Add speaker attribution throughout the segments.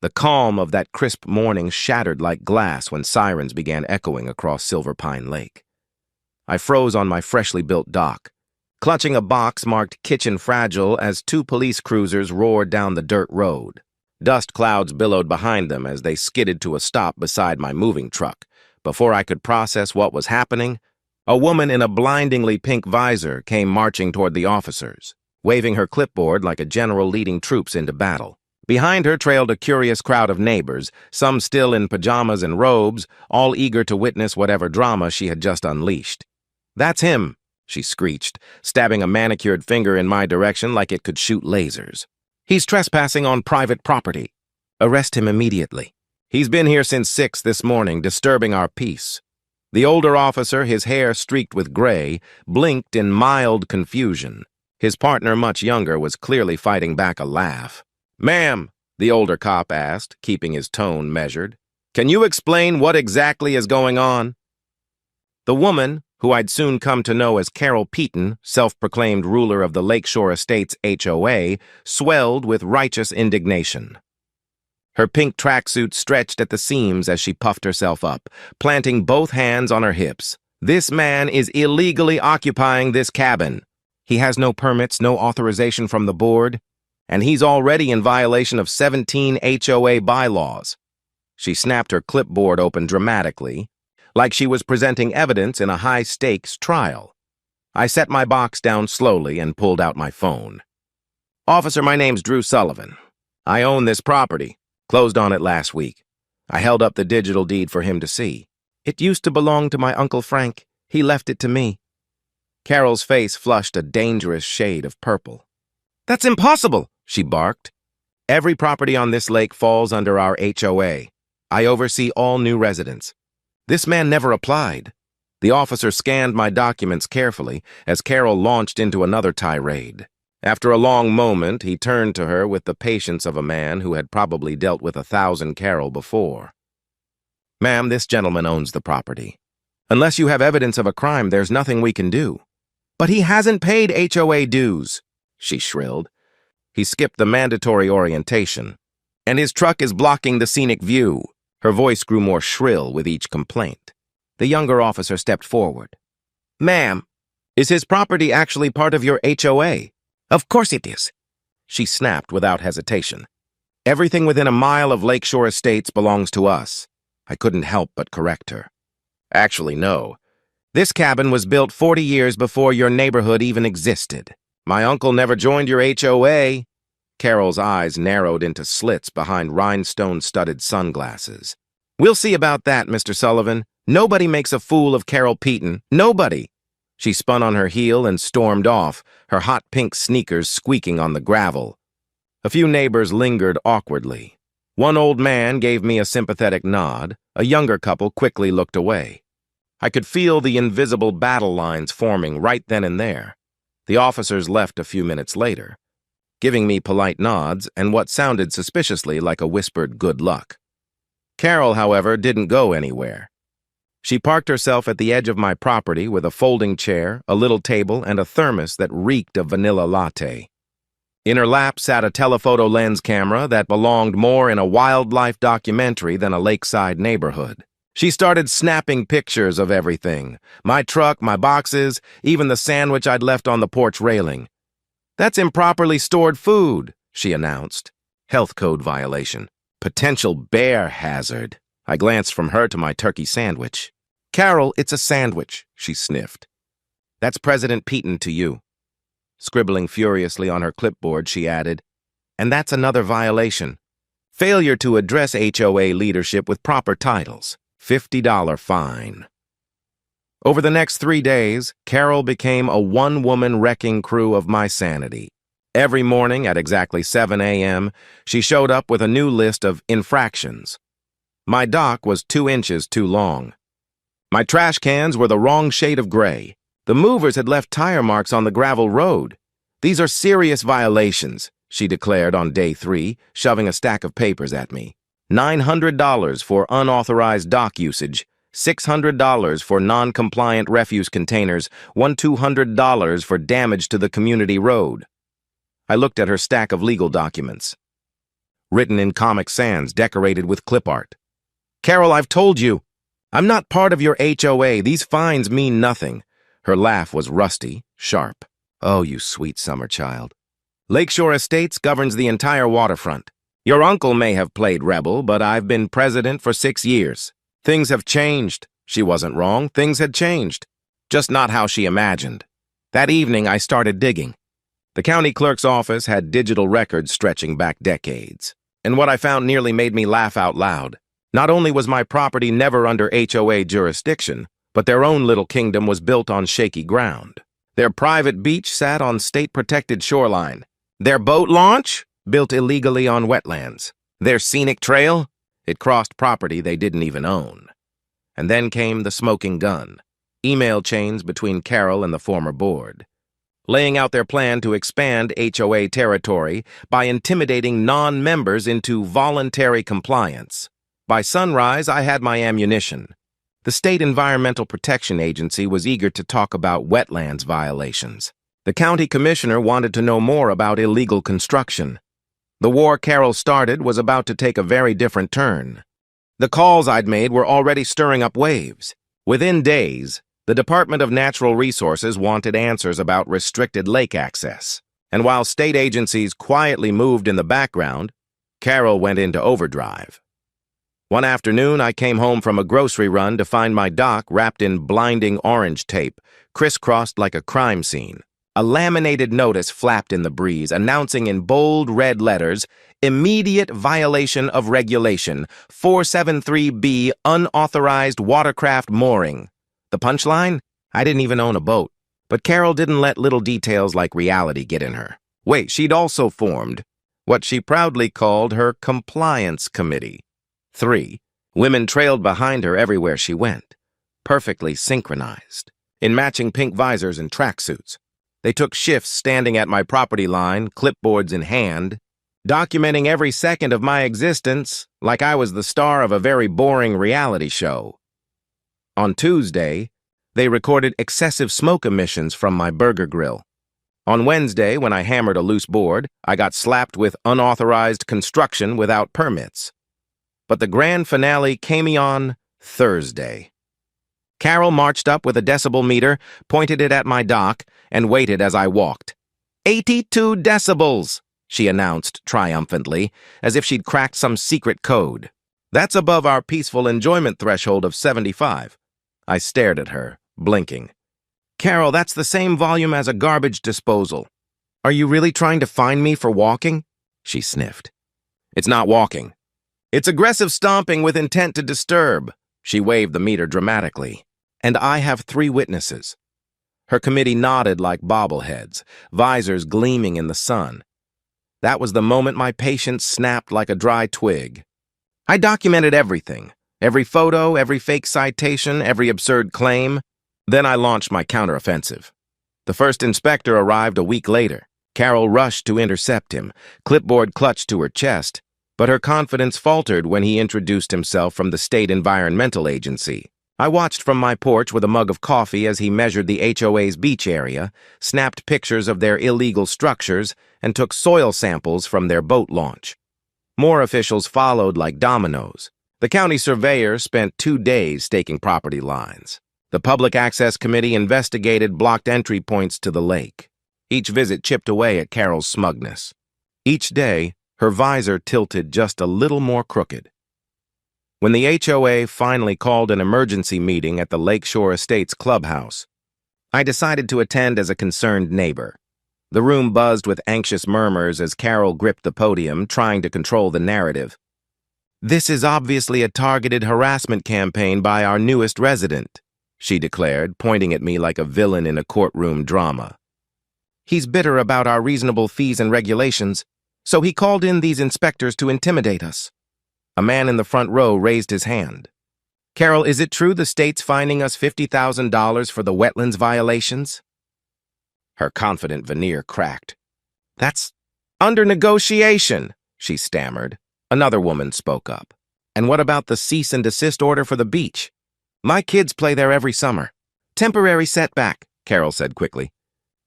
Speaker 1: The calm of that crisp morning shattered like glass when sirens began echoing across Silver Pine Lake. I froze on my freshly built dock, clutching a box marked Kitchen Fragile as two police cruisers roared down the dirt road. Dust clouds billowed behind them as they skidded to a stop beside my moving truck. Before I could process what was happening, a woman in a blindingly pink visor came marching toward the officers, waving her clipboard like a general leading troops into battle. Behind her trailed a curious crowd of neighbors, some still in pajamas and robes, all eager to witness whatever drama she had just unleashed. "That's him," she screeched, stabbing a manicured finger in my direction like it could shoot lasers. "He's trespassing on private property. Arrest him immediately. He's been here since 6 this morning, disturbing our peace." The older officer, his hair streaked with gray, blinked in mild confusion. His partner, much younger, was clearly fighting back a laugh. "Ma'am," the older cop asked, keeping his tone measured, "can you explain what exactly is going on?" The woman, who I'd soon come to know as Carol Peaton, self-proclaimed ruler of the Lakeshore Estates HOA, swelled with righteous indignation. Her pink tracksuit stretched at the seams as she puffed herself up, planting both hands on her hips. "This man is illegally occupying this cabin. He has no permits, no authorization from the board, and he's already in violation of 17 HOA bylaws." She snapped her clipboard open dramatically, like she was presenting evidence in a high-stakes trial. I set my box down slowly and pulled out my phone. "Officer, my name's Drew Sullivan. I own this property. Closed on it last week." I held up the digital deed for him to see. "It used to belong to my Uncle Frank. He left it to me." Carol's face flushed a dangerous shade of purple. "That's impossible," she barked. "Every property on this lake falls under our HOA. I oversee all new residents. This man never applied." The officer scanned my documents carefully as Carol launched into another tirade. After a long moment, he turned to her with the patience of a man who had probably dealt with 1,000 Carol before. "Ma'am, this gentleman owns the property. Unless you have evidence of a crime, there's nothing we can do." "But he hasn't paid HOA dues," she shrilled. "He skipped the mandatory orientation. And his truck is blocking the scenic view." Her voice grew more shrill with each complaint. The younger officer stepped forward. "Ma'am, is his property actually part of your HOA?" "Of course it is," she snapped without hesitation. "Everything within a mile of Lakeshore Estates belongs to us." I couldn't help but correct her. "Actually, no. This cabin was built 40 years before your neighborhood even existed. My uncle never joined your HOA. Carol's eyes narrowed into slits behind rhinestone-studded sunglasses. "We'll see about that, Mr. Sullivan. Nobody makes a fool of Carol Peaton. Nobody." She spun on her heel and stormed off, her hot pink sneakers squeaking on the gravel. A few neighbors lingered awkwardly. One old man gave me a sympathetic nod. A younger couple quickly looked away. I could feel the invisible battle lines forming right then and there. The officers left a few minutes later, giving me polite nods and what sounded suspiciously like a whispered good luck. Carol, however, didn't go anywhere. She parked herself at the edge of my property with a folding chair, a little table, and a thermos that reeked of vanilla latte. In her lap sat a telephoto lens camera that belonged more in a wildlife documentary than a lakeside neighborhood. She started snapping pictures of everything: my truck, my boxes, even the sandwich I'd left on the porch railing. "That's improperly stored food," she announced. "Health code violation. Potential bear hazard." I glanced from her to my turkey sandwich. "Carol, it's a sandwich," she sniffed. "That's President Peaton to you." Scribbling furiously on her clipboard, she added, "And that's another violation. Failure to address HOA leadership with proper titles. $50 fine." Over the next 3 days, Carol became a one-woman wrecking crew of my sanity. Every morning at exactly 7 a.m., she showed up with a new list of infractions. My dock was 2 inches too long. My trash cans were the wrong shade of gray. The movers had left tire marks on the gravel road. "These are serious violations," she declared on day 3, shoving a stack of papers at me. $900 for unauthorized dock usage, $600 for non-compliant refuse containers, $200 for damage to the community road. I looked at her stack of legal documents. written in Comic Sans decorated with clip art. "Carol, I've told you. I'm not part of your HOA. These fines mean nothing." Her laugh was rusty, sharp. "Oh, you sweet summer child. Lakeshore Estates governs the entire waterfront. Your uncle may have played rebel, but I've been president for 6 years. Things have changed." She wasn't wrong. Things had changed. Just not how she imagined. That evening, I started digging. The county clerk's office had digital records stretching back decades. And what I found nearly made me laugh out loud. Not only was my property never under HOA jurisdiction, but their own little kingdom was built on shaky ground. Their private beach sat on state-protected shoreline. Their boat launch? Built illegally on wetlands. Their scenic trail? It crossed property they didn't even own. And then came the smoking gun. Email chains between Carol and the former board, laying out their plan to expand HOA territory by intimidating non-members into voluntary compliance. By sunrise, I had my ammunition. The State Environmental Protection Agency was eager to talk about wetlands violations. The county commissioner wanted to know more about illegal construction. The war Carol started was about to take a very different turn. The calls I'd made were already stirring up waves. Within days, the Department of Natural Resources wanted answers about restricted lake access. And while state agencies quietly moved in the background, Carol went into overdrive. One afternoon, I came home from a grocery run to find my dock wrapped in blinding orange tape, crisscrossed like a crime scene. A laminated notice flapped in the breeze, announcing in bold red letters, "Immediate violation of regulation, 473B unauthorized watercraft mooring." The punchline? I didn't even own a boat. But Carol didn't let little details like reality get in her. Wait, she'd also formed what she proudly called her compliance committee. 3. Women trailed behind her everywhere she went, perfectly synchronized, in matching pink visors and tracksuits. They took shifts standing at my property line, clipboards in hand, documenting every second of my existence like I was the star of a very boring reality show. On Tuesday, they recorded excessive smoke emissions from my burger grill. On Wednesday, when I hammered a loose board, I got slapped with unauthorized construction without permits. But the grand finale came on Thursday. Carol marched up with a decibel meter, pointed it at my dock, and waited as I walked. 82 decibels, she announced triumphantly, as if she'd cracked some secret code. That's above our peaceful enjoyment threshold of 75. I stared at her, blinking. "Carol, that's the same volume as a garbage disposal. Are you really trying to find me for walking?" She sniffed. "It's not walking. It's aggressive stomping with intent to disturb." She waved the meter dramatically. "And I have 3 witnesses." Her committee nodded like bobbleheads, visors gleaming in the sun. That was the moment my patience snapped like a dry twig. I documented everything. Every photo, every fake citation, every absurd claim. Then I launched my counteroffensive. The first inspector arrived a week later. Carol rushed to intercept him, clipboard clutched to her chest, but her confidence faltered when he introduced himself from the State Environmental Agency. I watched from my porch with a mug of coffee as he measured the HOA's beach area, snapped pictures of their illegal structures, and took soil samples from their boat launch. More officials followed like dominoes. The county surveyor spent 2 days staking property lines. The Public Access Committee investigated blocked entry points to the lake. Each visit chipped away at Carol's smugness. Each day, her visor tilted just a little more crooked. When the HOA finally called an emergency meeting at the Lakeshore Estates clubhouse, I decided to attend as a concerned neighbor. The room buzzed with anxious murmurs as Carol gripped the podium, trying to control the narrative. "This is obviously a targeted harassment campaign by our newest resident," she declared, pointing at me like a villain in a courtroom drama. "He's bitter about our reasonable fees and regulations, so he called in these inspectors to intimidate us." A man in the front row raised his hand. "Carol, is it true the state's fining us $50,000 for the wetlands violations?" Her confident veneer cracked. "That's under negotiation," she stammered. Another woman spoke up. "And what about the cease and desist order for the beach? My kids play there every summer." "Temporary setback," Carol said quickly.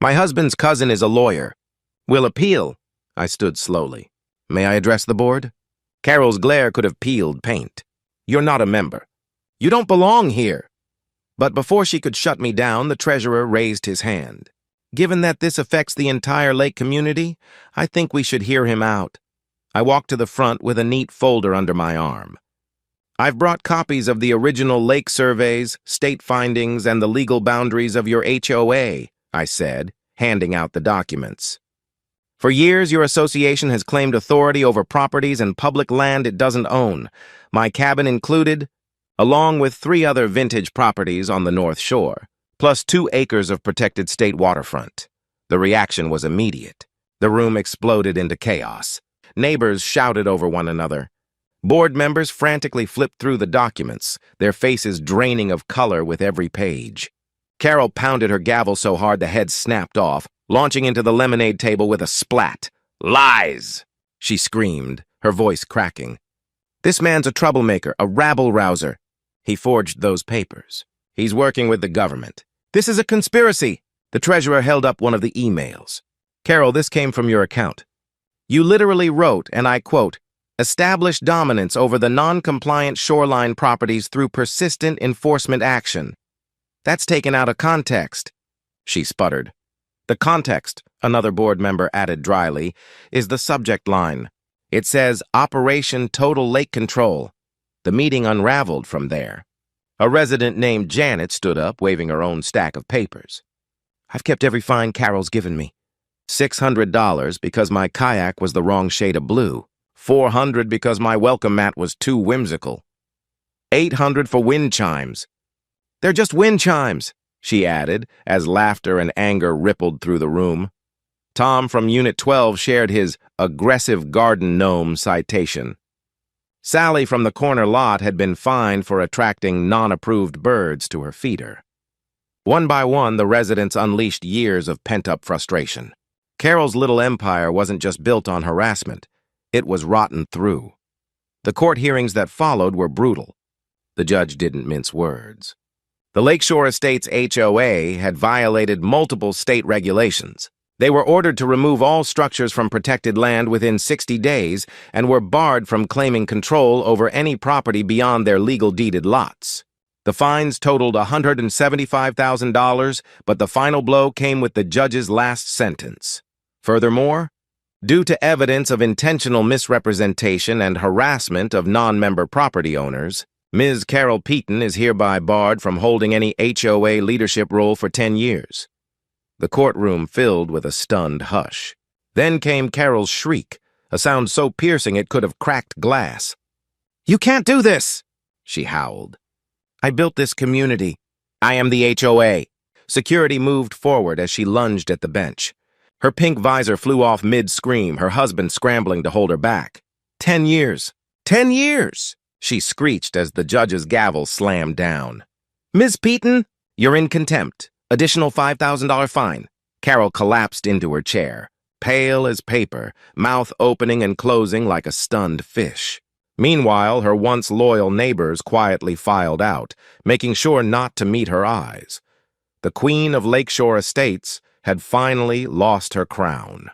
Speaker 1: "My husband's cousin is a lawyer. We'll appeal." I stood slowly. May I address the board? Carol's glare could have peeled paint. You're not a member. You don't belong here. But before she could shut me down, the treasurer raised his hand. Given that this affects the entire lake community, I think we should hear him out. I walked to the front with a neat folder under my arm. I've brought copies of the original lake surveys, state findings, and the legal boundaries of your HOA, I said, handing out the documents. For years, your association has claimed authority over properties and public land it doesn't own, my cabin included, along with 3 other vintage properties on the North Shore, plus 2 acres of protected state waterfront. The reaction was immediate. The room exploded into chaos. Neighbors shouted over one another. Board members frantically flipped through the documents, their faces draining of color with every page. Carol pounded her gavel so hard the head snapped off, launching into the lemonade table with a splat. "Lies!" she screamed, her voice cracking. "This man's a troublemaker, a rabble-rouser. He forged those papers. He's working with the government. This is a conspiracy." The treasurer held up one of the emails. "Carol, this came from your account. You literally wrote, and I quote, 'Establish dominance over the non-compliant shoreline properties through persistent enforcement action.' That's taken out of context." She sputtered. "The context," another board member added dryly, "is the subject line. It says, 'Operation Total Lake Control.'" The meeting unraveled from there. A resident named Janet stood up, waving her own stack of papers. "I've kept every fine Carol's given me. $600 because my kayak was the wrong shade of blue. $400 because my welcome mat was too whimsical. $800 for wind chimes. They're just wind chimes," she added, as laughter and anger rippled through the room. Tom from Unit 12 shared his aggressive garden gnome citation. Sally from the corner lot had been fined for attracting non-approved birds to her feeder. One by one, the residents unleashed years of pent-up frustration. Carol's little empire wasn't just built on harassment. It was rotten through. The court hearings that followed were brutal. The judge didn't mince words. The Lakeshore Estates HOA had violated multiple state regulations. They were ordered to remove all structures from protected land within 60 days and were barred from claiming control over any property beyond their legal deeded lots. The fines totaled $175,000, but the final blow came with the judge's last sentence. Furthermore, due to evidence of intentional misrepresentation and harassment of non-member property owners, Ms. Carol Peaton is hereby barred from holding any HOA leadership role for 10 years. The courtroom filled with a stunned hush. Then came Carol's shriek, a sound so piercing it could have cracked glass. "You can't do this!" she howled. "I built this community. I am the HOA." Security moved forward as she lunged at the bench. Her pink visor flew off mid-scream, her husband scrambling to hold her back. 10 years. 10 years! She screeched as the judge's gavel slammed down. "Ms. Peaton, you're in contempt. Additional $5,000 fine." Carol collapsed into her chair, pale as paper, mouth opening and closing like a stunned fish. Meanwhile, her once loyal neighbors quietly filed out, making sure not to meet her eyes. The Queen of Lakeshore Estates had finally lost her crown.